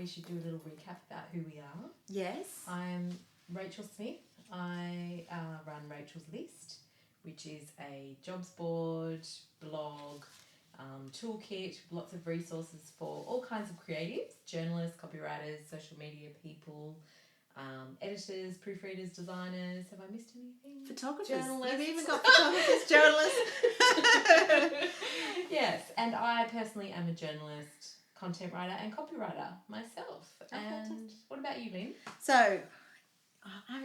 we should do a little recap about who we are. Yes. I'm Rachel Smith. I run Rachel's List, which is a jobs board, blog, toolkit, lots of resources for all kinds of creatives, journalists, copywriters, social media people, editors, proofreaders, designers. Have I missed anything? Photographers. Journalists. You've even got photographers, journalists. Yes, and I personally am a journalist, content writer and copywriter myself. Oh, and fantastic. what about you, Lynn? So, I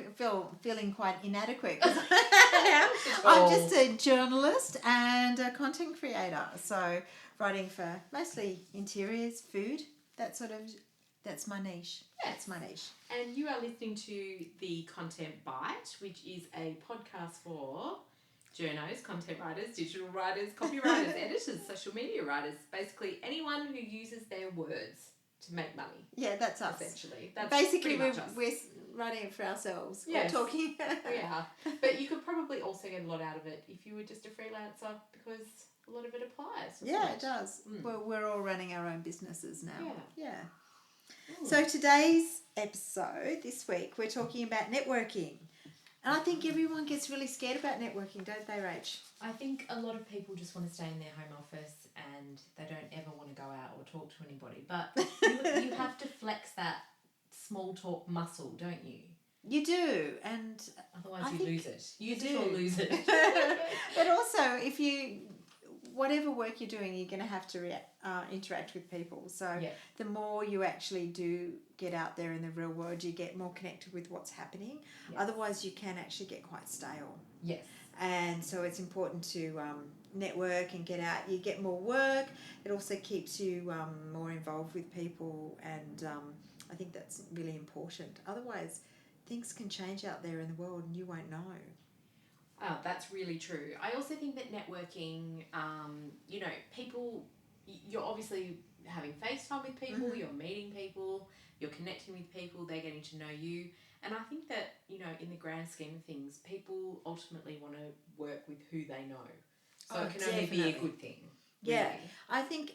feeling quite inadequate. I'm just a journalist and a content creator. So, writing for mostly interiors, food, that's my niche. Yes. That's my niche. And you are listening to the Content Bite, which is a podcast for journos, content writers, digital writers, copywriters, editors, social media writers, basically anyone who uses their words to make money. Yeah, that's us. Essentially. That's basically pretty much us. we're writing it for ourselves. Yes. Or talking. Yeah. But you could probably also get a lot out of it if you were just a freelancer because a lot of it applies. Yeah, it does. We're all running our own businesses now. Yeah. So today's episode, this week, we're talking about networking. And I think everyone gets really scared about networking, don't they, Rach? I think a lot of people just want to stay in their home office and they don't ever want to go out or talk to anybody. But you have to flex that small talk muscle, don't you? You do, and otherwise I you think lose it. Use you it or do. lose it. But also, whatever work you're doing, you're going to have to interact with people. So the more you actually do get out there in the real world, you get more connected with what's happening. Yes. Otherwise, you can actually get quite stale. Yes. And so it's important to network and get out. You get more work. It also keeps you more involved with people, and I think that's really important. Otherwise, things can change out there in the world and you won't know. Oh, that's really true. I also think that networking, people, you're obviously having FaceTime with people, you're meeting people, you're connecting with people, they're getting to know you. And I think that, in the grand scheme of things, people ultimately want to work with who they know. So it can only be a good thing. Yeah. Really. I think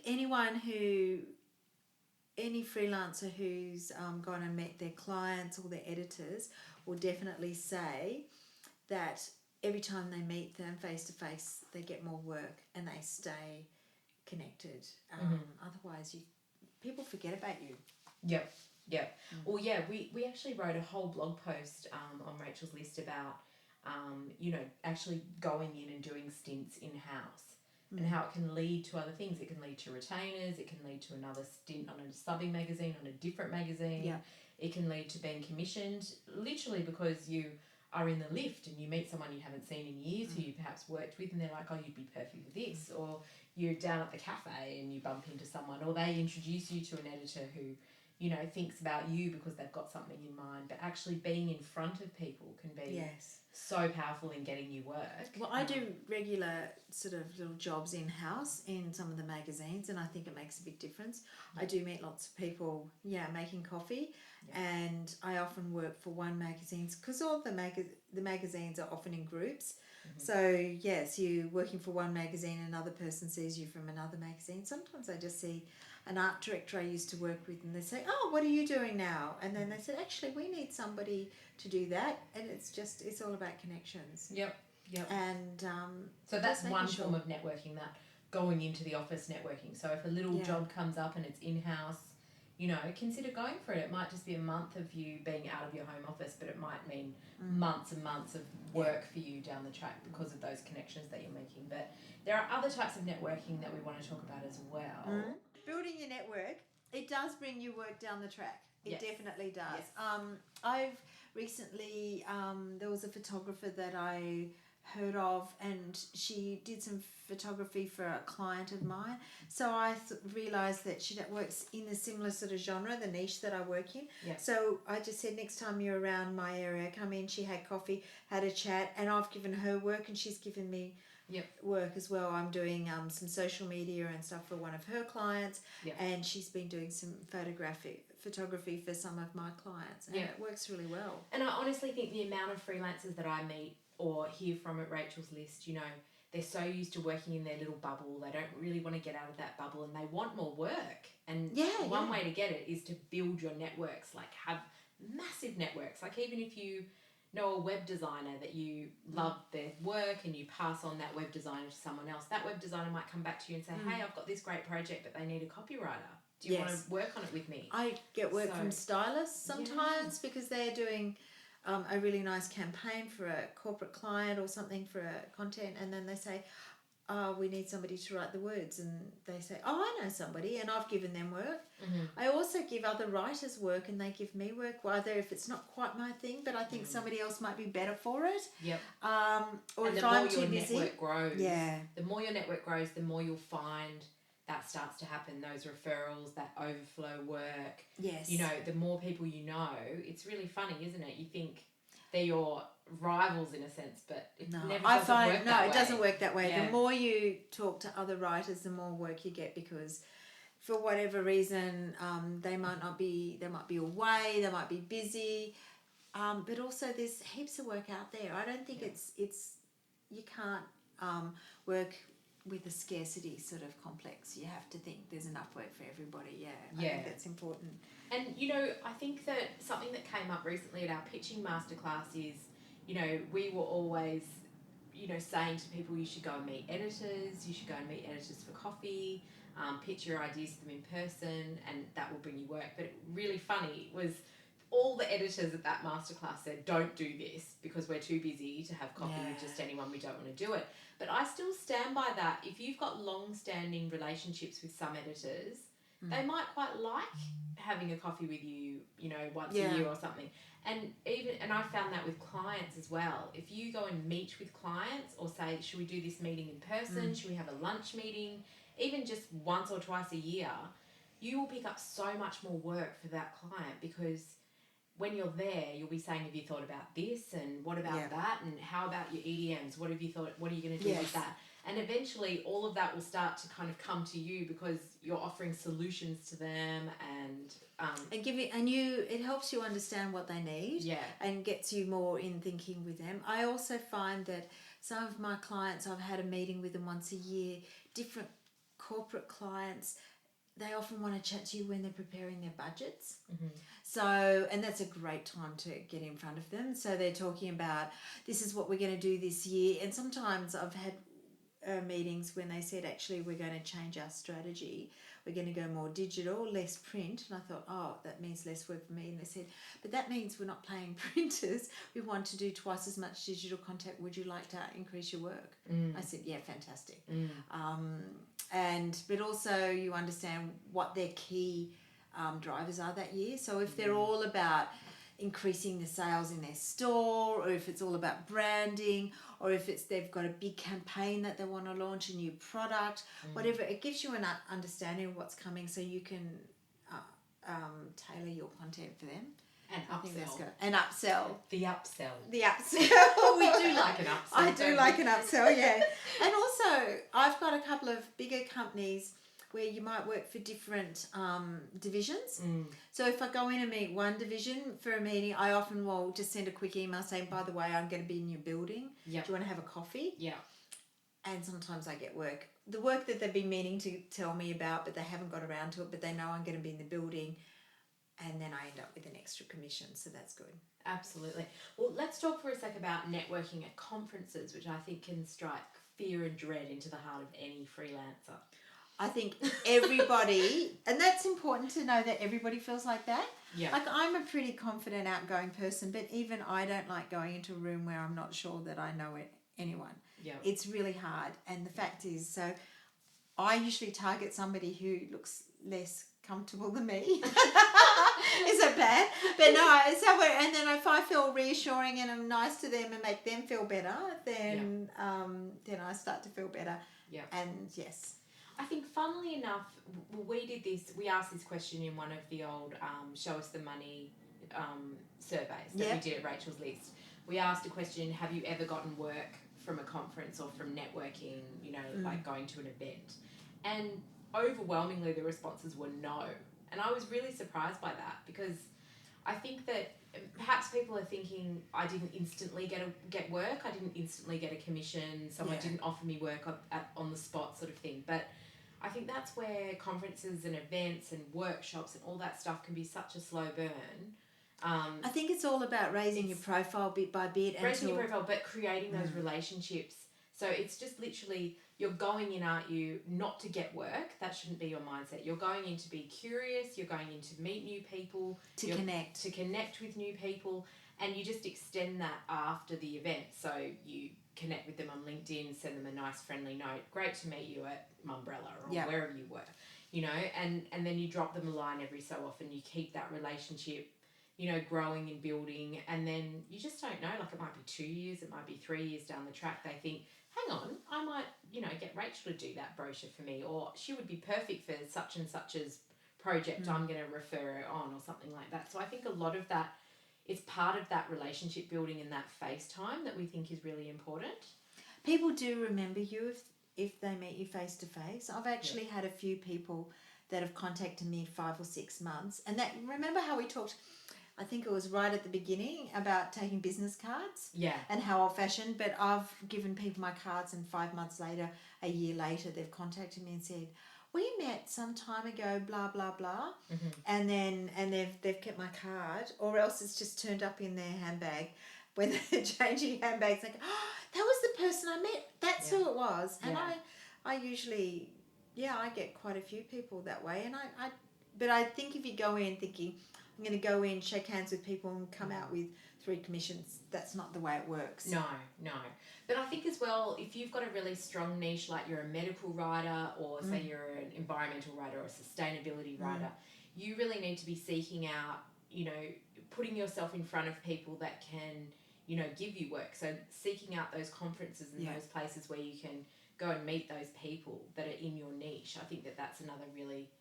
any freelancer who's gone and met their clients or their editors will definitely say that every time they meet them face to face, they get more work and they stay connected. Otherwise, people forget about you. Yep. Well, yeah, we actually wrote a whole blog post on Rachel's List about, actually going in and doing stints in-house and how it can lead to other things. It can lead to retainers. It can lead to another stint on a subbing magazine, on a different magazine. Yeah. It can lead to being commissioned, literally because you are in the lift and you meet someone you haven't seen in years who you perhaps worked with and they're like, oh, you'd be perfect for this. Or you're down at the cafe and you bump into someone, or they introduce you to an editor who, thinks about you because they've got something in mind. But actually being in front of people can be so powerful in getting you work. Well, I do regular sort of little jobs in-house in some of the magazines, and I think it makes a big difference. I do meet lots of people, making coffee, and I often work for one magazine because all the magazines are often in groups. So, yes, you're working for one magazine, another person sees you from another magazine. Sometimes I just see an art director I used to work with and they say, oh, what are you doing now? And then they said, actually, we need somebody to do that. And it's all about connections. Yep. And so that's one form of networking, that going into the office networking. So if a little job comes up and it's in-house, consider going for it. It might just be a month of you being out of your home office, but it might mean months and months of work for you down the track because of those connections that you're making. But there are other types of networking that we want to talk about as well. Building your network, it does bring you work down the track. It definitely does. Yes. I've recently, there was a photographer that I heard of, and she did some photography for a client of mine. So I realised that she works in a similar sort of genre, the niche that I work in. Yeah. So I just said, next time you're around my area, come in. She had coffee, had a chat, and I've given her work and she's given me work as well. I'm doing some social media and stuff for one of her clients, and she's been doing some photography for some of my clients, and it works really well. And I honestly think the amount of freelancers that I meet or hear from at Rachel's List, they're so used to working in their little bubble. They don't really want to get out of that bubble, and they want more work. And one way to get it is to build your networks, like have massive networks. Like even if you know a web designer that you love their work and you pass on that web designer to someone else, that web designer might come back to you and say, hey, I've got this great project, but they need a copywriter. Do you want to work on it with me? I get work from stylists sometimes because they're doing a really nice campaign for a corporate client or something for a content, and then they say, we need somebody to write the words, and they say, I know somebody, and I've given them work. I also give other writers work, and they give me work, whether if it's not quite my thing, but I think somebody else might be better for it. Or and if the more I'm too your busy, network grows, the more your network grows, the more you'll find that starts to happen, those referrals, that overflow work. Yes. You know, the more people you know, it's really funny, isn't it? You think they're your rivals in a sense, but it never doesn't work that way. It doesn't work that way. Yeah. The more you talk to other writers, the more work you get, because for whatever reason, they might be away, they might be busy, but also there's heaps of work out there. I don't think it's you can't work with a scarcity sort of complex. You have to think there's enough work for everybody. I think that's important. And, you know, I think that something that came up recently at our pitching masterclass is, you know, we were always, you know, saying to people, you should go and meet editors, you should go and meet editors for coffee, pitch your ideas to them in person, and that will bring you work. But really funny was all the editors at that masterclass said, don't do this because we're too busy to have coffee with just anyone, we don't want to do it. But I still stand by that. If you've got long-standing relationships with some editors, they might quite like having a coffee with you, you know, once a year or something. And I found that with clients as well. If you go and meet with clients or say, should we do this meeting in person? Should we have a lunch meeting? Even just once or twice a year, you will pick up so much more work for that client, because when you're there, you'll be saying, have you thought about this? And what about that? And how about your EDMs? What have you thought? What are you going to do with that? And eventually all of that will start to kind of come to you because you're offering solutions to them, and it helps you understand what they need and gets you more in thinking with them. I also find that some of my clients, I've had a meeting with them once a year, different corporate clients, they often want to chat to you when they're preparing their budgets. So, and that's a great time to get in front of them. So they're talking about, this is what we're going to do this year. And sometimes I've had meetings when they said, actually, we're going to change our strategy. We're going to go more digital, less print. And I thought, oh, that means less work for me. And they said, but that means we're not paying printers. We want to do twice as much digital content. Would you like to increase your work? I said, yeah, fantastic. But also you understand what their key drivers are that year. So if they're all about increasing the sales in their store, or if it's all about branding, or if it's they've got a big campaign that they want to launch, a new product, whatever, it gives you an understanding of what's coming, so you can tailor your content for them. And upsell. And upsell. The upsell. The upsell. We do like an upsell. I do like an upsell, yeah. And also, I've got a couple of bigger companies where you might work for different divisions. So if I go in and meet one division for a meeting, I often will just send a quick email saying, by the way, I'm going to be in your building. Do you want to have a coffee? And sometimes I get work. The work that they've been meaning to tell me about, but they haven't got around to it, but they know I'm going to be in the building. And then I end up with an extra commission, so that's good. Absolutely. Well, let's talk for a sec about networking at conferences, which I think can strike fear and dread into the heart of any freelancer. I think everybody, and that's important to know that everybody feels like that. Like, I'm a pretty confident, outgoing person, but even I don't like going into a room where I'm not sure that I know anyone. It's really hard. And the fact is, so I usually target somebody who looks less comfortable than me. Is that bad? But no, somewhere, and then if I feel reassuring and I'm nice to them and make them feel better, then I start to feel better. And yes. I think, funnily enough, we asked this question in one of the old Show Us the Money surveys that we did at Rachel's List. We asked a question, have you ever gotten work from a conference or from networking, you know, like going to an event? And overwhelmingly the responses were no. And I was really surprised by that, because I think that perhaps people are thinking, I didn't instantly get work, I didn't instantly get a commission, someone didn't offer me work on the spot sort of thing. But I think that's where conferences and events and workshops and all that stuff can be such a slow burn. I think it's all about raising your profile bit by bit. Raising your profile, but creating those relationships. So it's just literally, you're going in, aren't you, not to get work. That shouldn't be your mindset. You're going in to be curious. You're going in to meet new people. To connect with new people. And you just extend that after the event. So you connect with them on LinkedIn, send them a nice friendly note. Great to meet you at Mumbrella or wherever you were, you know, and then you drop them a line every so often. You keep that relationship, you know, growing and building, and then you just don't know, like it might be 2 years, it might be 3 years down the track, they think, hang on, I might, you know, get Rachel to do that brochure for me, or she would be perfect for such and such's project, I'm going to refer her on, or something like that. So I think a lot of that is part of that relationship building and that face time that we think is really important. People do remember you if they meet you face to face. I've actually had a few people that have contacted me 5 or 6 months, and that, remember how we talked, I think it was right at the beginning, about taking business cards and how old-fashioned, but I've given people my cards and 5 months later, a year later, they've contacted me and said, we met some time ago, blah, blah, blah, and they've kept my card, or else it's just turned up in their handbag when they're changing handbags, like, oh, that was the person I met, that's who it was. And I usually, I get quite a few people that way, and but I think if you go in thinking, I'm going to go in, shake hands with people and come out with 3 commissions, that's not the way it works. No. But I think as well, if you've got a really strong niche, like you're a medical writer, or say you're an environmental writer or a sustainability writer, you really need to be seeking out, you know, putting yourself in front of people that can, you know, give you work. So seeking out those conferences and those places where you can go and meet those people that are in your niche. I think that's another really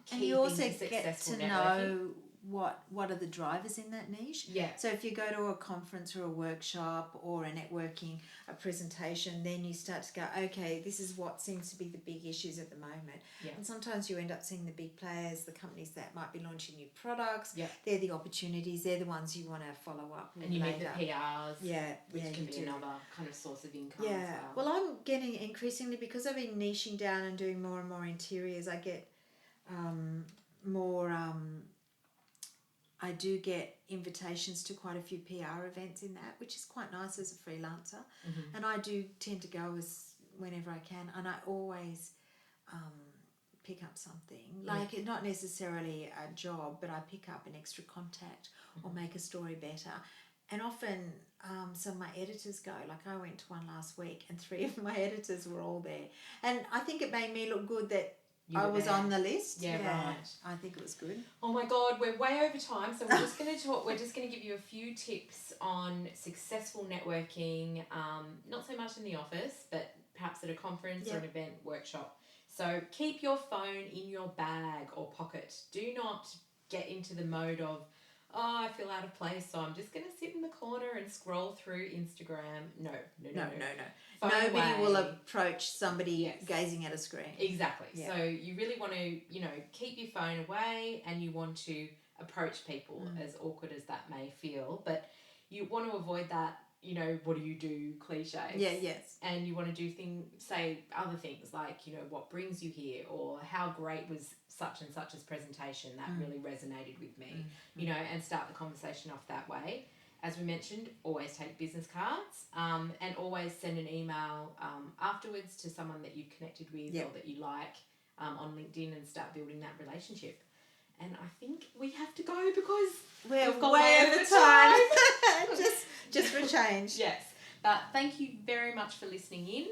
key and you also thing to successful get to know what are the drivers in that niche. So if you go to a conference or a workshop or a networking, a presentation, then you start to go, okay, this is what seems to be the big issues at the moment. And sometimes you end up seeing the big players, the companies that might be launching new products. They're the opportunities, they're the ones you want to follow up with. And you later. meet the PRs, which can be another kind of source of income as well. Well, I'm getting increasingly, because I've been niching down and doing more and more interiors, I get more... I do get invitations to quite a few PR events in that, which is quite nice as a freelancer. And I do tend to go whenever I can, and I always pick up something. Like, not necessarily a job, but I pick up an extra contact or make a story better. And often some of my editors go, like I went to one last week and 3 of my editors were all there. And I think it made me look good that I was on the list. Right. I think it was good. Oh my God, we're way over time, so we're just going to talk. We're just going to give you a few tips on successful networking. Not so much in the office, but perhaps at a conference or an event, workshop. So keep your phone in your bag or pocket. Do not get into the mode of, oh, I feel out of place, so I'm just going to sit in the corner and scroll through Instagram. No. Nobody will approach somebody gazing at a screen. Exactly. So you really want to, you know, keep your phone away, and you want to approach people, as awkward as that may feel. But you want to avoid that, you know, what do you do cliches. And you want to do say other things like, you know, what brings you here, or how great was such and such's presentation that really resonated with me, you know, and start the conversation off that way. As we mentioned, always take business cards, and always send an email afterwards to someone that you've connected with or that you like on LinkedIn, and start building that relationship. And I think we have to go because we've got way over time. just for change. Yes. But thank you very much for listening in.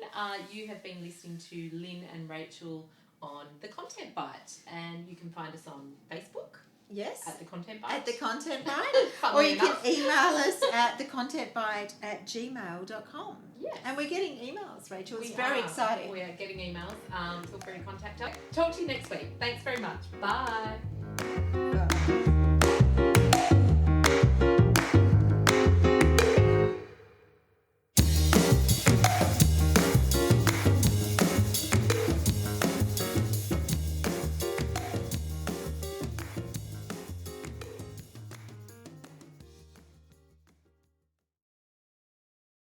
You have been listening to Lynn and Rachel on The Content Bite, and you can find us on Facebook. Yes. At The Content Bite. At The Content Bite. Or you can email us at thecontentbite@gmail.com. Yes. And we're getting emails, Rachel. It's very exciting. We are getting emails. Feel free to contact us. Talk to you next week. Thanks very much. Bye.